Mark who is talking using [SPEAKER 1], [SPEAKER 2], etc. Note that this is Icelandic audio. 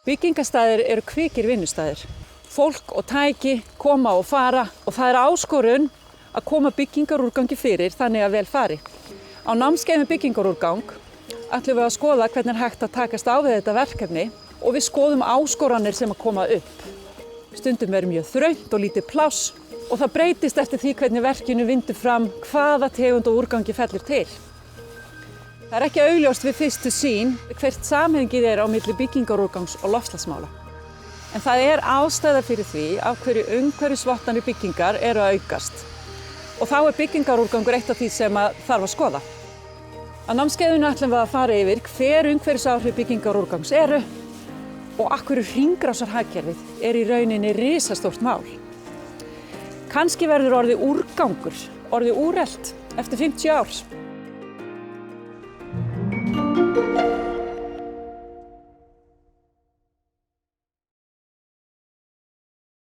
[SPEAKER 1] Byggingarstaðir eru kvikir vinnustæðir. Fólk og tæki koma og fara og það er áskorun að koma byggingarúrgangi fyrir þannig að vel fari. Á námskeiði byggingarúrgang ætlum við að skoða hvernig er hægt að takast á við þetta verkefni og við skoðum áskoranir sem að koma upp. Stundum er mjög þröngt og lítið pláss og það breytist eftir því hvernig verkinu vindur fram hvaða tegund og úrgangi fellur til. Það er ekki augljóst við fyrstu sýn hvert samhengið er á milli byggingarúrgangs og loftslagsmála. En það er ástæða fyrir því af hverju umhverfisvottanir byggingar eru að aukast. Og þá er byggingarúrgangur eitt af því sem þarf að skoða. Á námskeiðinu ætlum við að fara yfir hver umhverfisáhrif byggingarúrgangs eru og af hverju hringrásarhagkerfið er í rauninni risastórt mál. Kannski verður orðið úrgangur, orðið úrelt eftir 50 ár.